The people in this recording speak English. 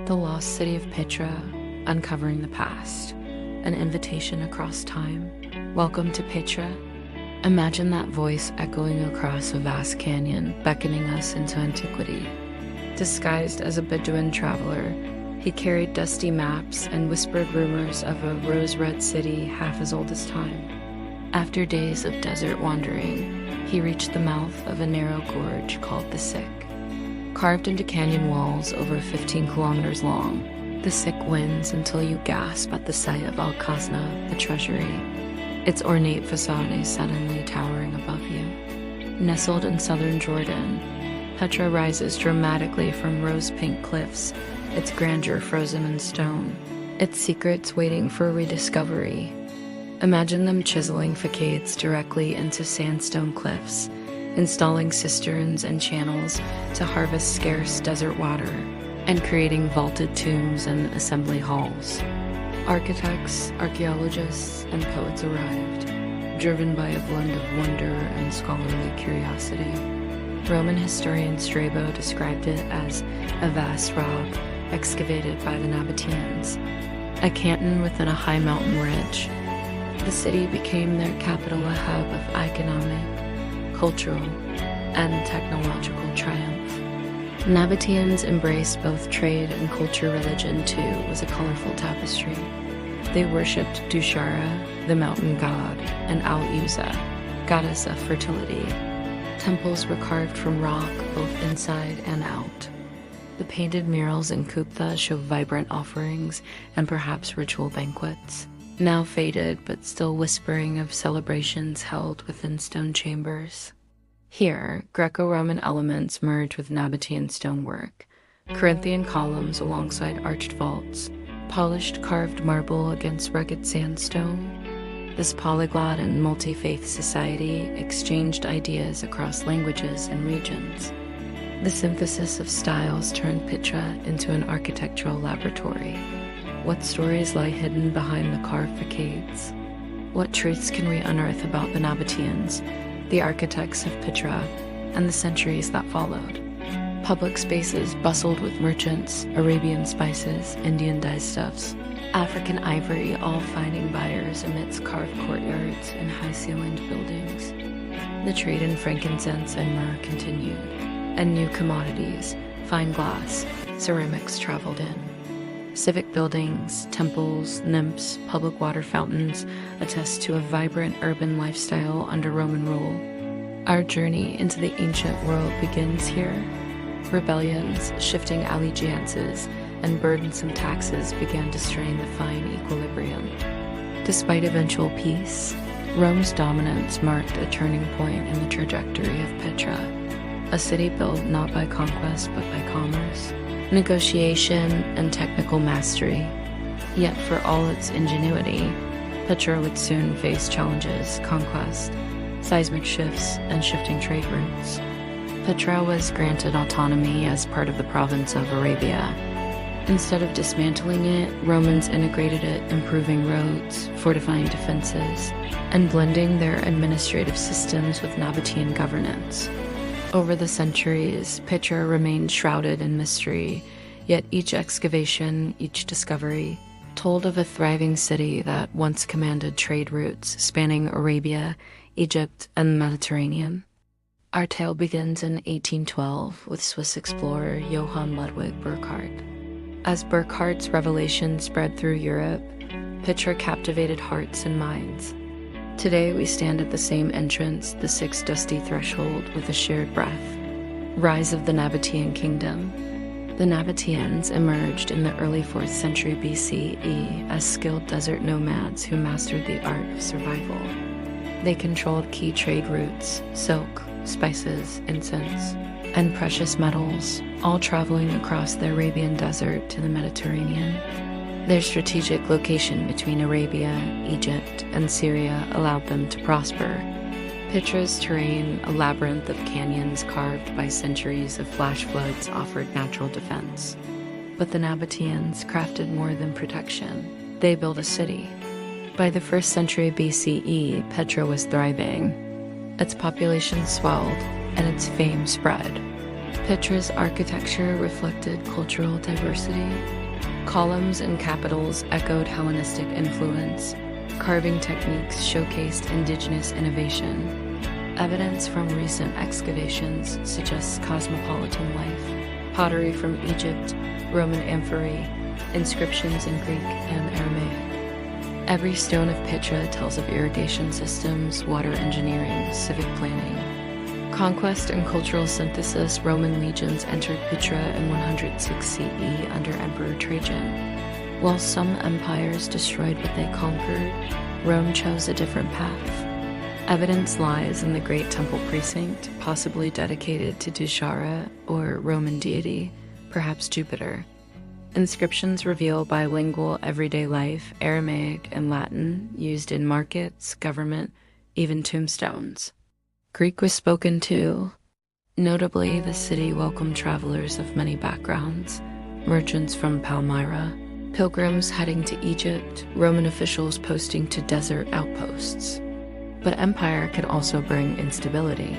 The Lost City of Petra, Uncovering the Past, an invitation across time. Welcome to Petra. Imagine that voice echoing across a vast canyon, beckoning us into antiquity. Disguised as a Bedouin traveler, he carried dusty maps and whispered rumors of a rose-red city half as old as time. After days of desert wandering, he reached the mouth of a narrow gorge called the Sick. Carved into canyon walls over 15 kilometers long, the Sick winds until you gasp at the sight of Al-Khazneh, the Treasury. Its ornate facade is suddenly towering above you. Nestled in southern Jordan, Petra rises dramatically from rose-pink cliffs, its grandeur frozen in stone, its secrets waiting for rediscovery. Imagine them chiseling facades directly into sandstone cliffs, installing cisterns and channels to harvest scarce desert water, and creating vaulted tombs and assembly halls. Architects, archaeologists, and poets arrived, driven by a blend of wonder and scholarly curiosity. Roman historian Strabo described it as a vast rock excavated by the Nabateans, a canton within a high mountain ridge. The city became their capital, a hub of economic, cultural, and technological triumph. Nabateans embraced both trade and culture. Religion, too, was a colorful tapestry. They worshipped Dushara, the mountain god, and Al-Uza, goddess of fertility. Temples were carved from rock, both inside and out. The painted murals in Kupta show vibrant offerings and perhaps ritual banquets, now faded but still whispering of celebrations held within stone chambers. Here, Greco-Roman elements merge with Nabatean stonework, Corinthian columns alongside arched vaults, polished carved marble against rugged sandstone. This polyglot and multi-faith society exchanged ideas across languages and regions. The synthesis of styles turned Petra into an architectural laboratory. What stories lie hidden behind the carved facades? What truths can we unearth about the Nabateans, the architects of Petra, and the centuries that followed? Public spaces bustled with merchants, Arabian spices, Indian dyestuffs, African ivory, all finding buyers amidst carved courtyards and high-ceilinged buildings. The trade in frankincense and myrrh continued, and new commodities, fine glass, ceramics traveled in. Civic buildings, temples, nymphs, public water fountains attest to a vibrant urban lifestyle under Roman rule. Our journey into the ancient world begins here. Rebellions, shifting allegiances, and burdensome taxes began to strain the fine equilibrium. Despite eventual peace, Rome's dominance marked a turning point in the trajectory of Petra, a city built not by conquest but by commerce, negotiation, and technical mastery. Yet for all its ingenuity, Petra would soon face challenges, conquest, seismic shifts, and shifting trade routes. Petra was granted autonomy as part of the province of Arabia. Instead of dismantling it, Romans integrated it, improving roads, fortifying defenses, and blending their administrative systems with Nabatean governance. Over the centuries, Petra remained shrouded in mystery, yet each excavation, each discovery, told of a thriving city that once commanded trade routes spanning Arabia, Egypt, and the Mediterranean. Our tale begins in 1812 with Swiss explorer Johann Ludwig Burckhardt. As Burckhardt's revelation spread through Europe, Petra captivated hearts and minds. Today we stand at the same entrance, the Six dusty threshold with a shared breath. Rise of the Nabatean kingdom. The Nabateans emerged in the early 4th century BCE as skilled desert nomads who mastered the art of survival. They controlled key trade routes, silk, spices, incense, and precious metals, all traveling across the Arabian desert to the Mediterranean. Their strategic location between Arabia, Egypt, and Syria allowed them to prosper. Petra's terrain, a labyrinth of canyons carved by centuries of flash floods, offered natural defense. But the Nabateans crafted more than protection. They built a city. By the 1st century BCE, Petra was thriving. Its population swelled, and its fame spread. Petra's architecture reflected cultural diversity. Columns and capitals echoed Hellenistic influence. Carving techniques showcased indigenous innovation. Evidence from recent excavations suggests cosmopolitan life. Pottery from Egypt, Roman amphorae, inscriptions in Greek and Aramaic. Every stone of Petra tells of irrigation systems, water engineering, civic planning. Conquest and cultural synthesis. Roman legions entered Petra in 106 CE under Emperor Trajan. While some empires destroyed what they conquered, Rome chose a different path. Evidence lies in the Great Temple Precinct, possibly dedicated to Dushara or Roman deity, perhaps Jupiter. Inscriptions reveal bilingual everyday life, Aramaic and Latin, used in markets, government, even tombstones. Greek was spoken too. Notably, the city welcomed travelers of many backgrounds, merchants from Palmyra, pilgrims heading to Egypt, Roman officials posting to desert outposts. But empire could also bring instability.